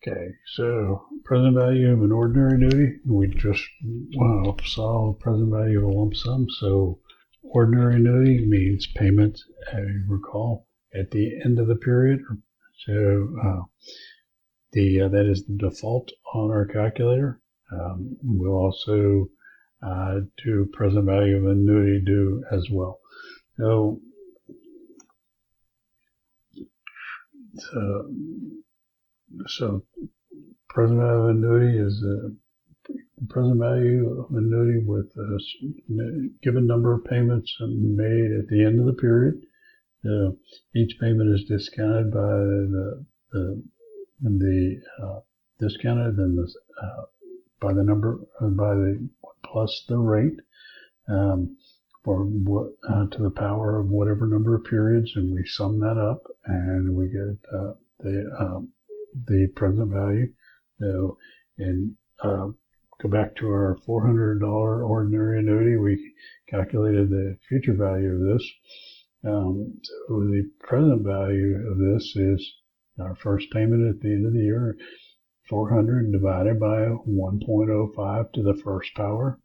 Okay, so present value of an ordinary annuity, we just saw present value of a lump sum. So ordinary annuity means payment, you recall, at the end of the period. So that is the default on our calculator. We'll also do present value of annuity due as well. So present value of annuity is the present value of annuity with a given number of payments made at the end of the period. Each payment is discounted by discounted then by the number plus the rate to the power of whatever number of periods, and we sum that up and we get the present value. So, and go back to our $400 ordinary annuity, we calculated the future value of this. So the present value of this is our first payment at the end of the year, 400 divided by 1.05 to the first power.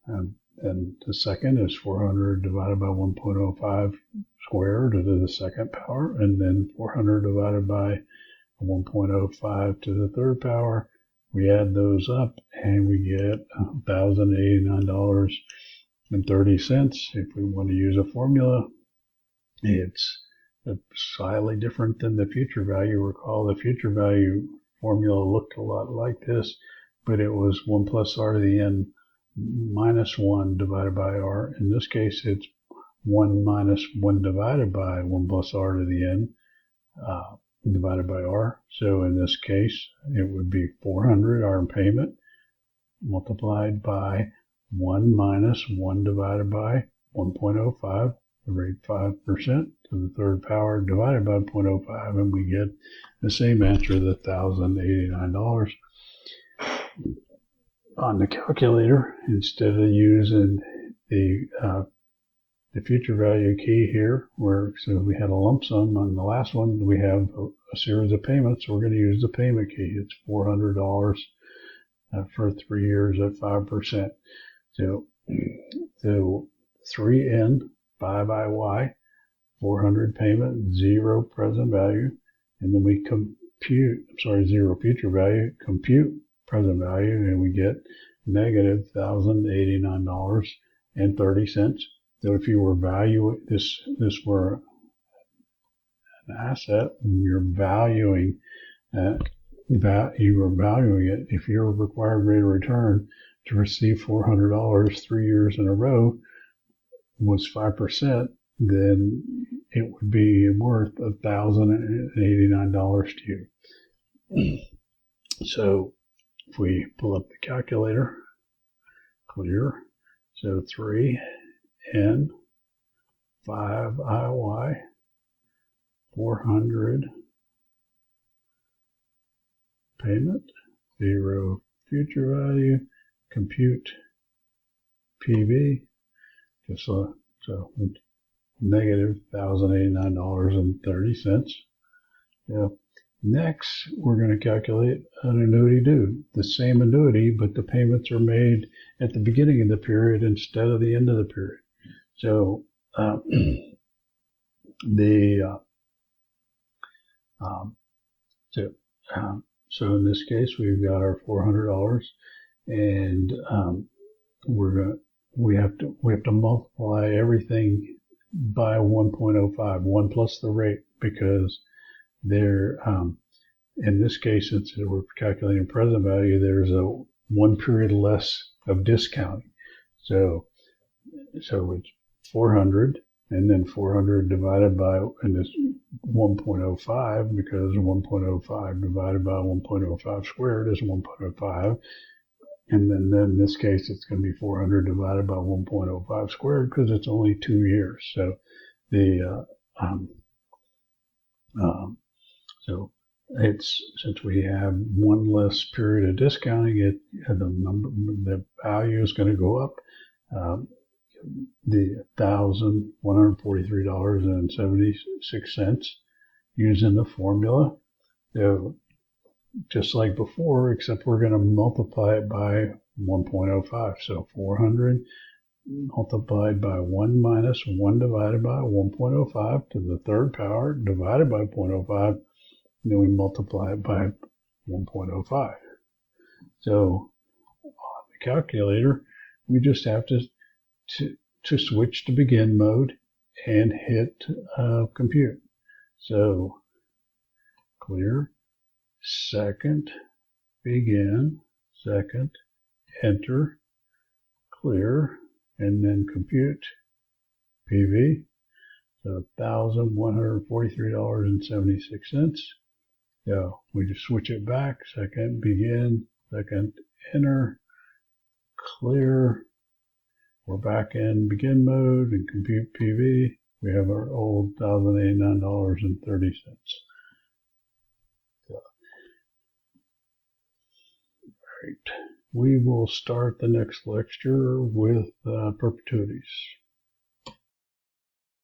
And the second is 400 divided by 1.05 squared to the second power, and then 400 divided by 1.05 to the third power. We add those up and we get $1,089.30. If we want to use a formula, it's slightly different than the future value. Recall the future value formula looked a lot like this, but it was 1 plus r to the n minus 1 divided by r. In this case, it's 1 minus 1 divided by 1 plus r to the n divided by r. So in this case, it would be 400 r payment multiplied by 1 minus 1 divided by 1.05, the rate 5% to the third power divided by 0.05, and we get the same answer, the $1,089. On the calculator, instead of using the future value key here, so we had a lump sum on the last one, we have a series of payments, so we're going to use the payment key. It's $400 for 3 years at 5%. So 3N, 5IY, 400 payment, 0 present value, and then we zero future value, compute present value, and we get negative $1,089.30. So if you were this were an asset, you're valuing it. If your required rate of return to receive $400 3 years in a row was 5%, then it would be worth $1,089 to you. So if we pull up the calculator, clear. So 3N, 5IY, 400 payment, 0 future value, compute PV, so negative $1,089.30. Yeah. Next, we're going to calculate an annuity due. The same annuity, but the payments are made at the beginning of the period instead of the end of the period. So so in this case, we've got our $400, and we have to multiply everything by 1.05, 1 plus the rate, because in this case, since we're calculating present value, there's a 1 period less of discounting. So it's 400, and then 400 divided by, and this 1.05, because 1.05 divided by 1.05 squared is 1.05. And then in this case, it's going to be 400 divided by 1.05 squared, because it's only 2 years. So since we have 1 less period of discounting, the value is going to go up. The $1,143.76 using the formula. So just like before, except we're going to multiply it by 1.05. So 400 multiplied by 1 minus 1 divided by 1.05 to the third power divided by 0.05. Then we multiply it by 1.05. So on the calculator, we just have to switch to begin mode and hit compute. So clear, second, begin, second, enter, clear, and then compute PV. So $1,143.76. So we just switch it back, second, begin, second, enter, clear. We're back in begin mode and compute PV. We have our old $1,089.30. Right. We will start the next lecture with perpetuities.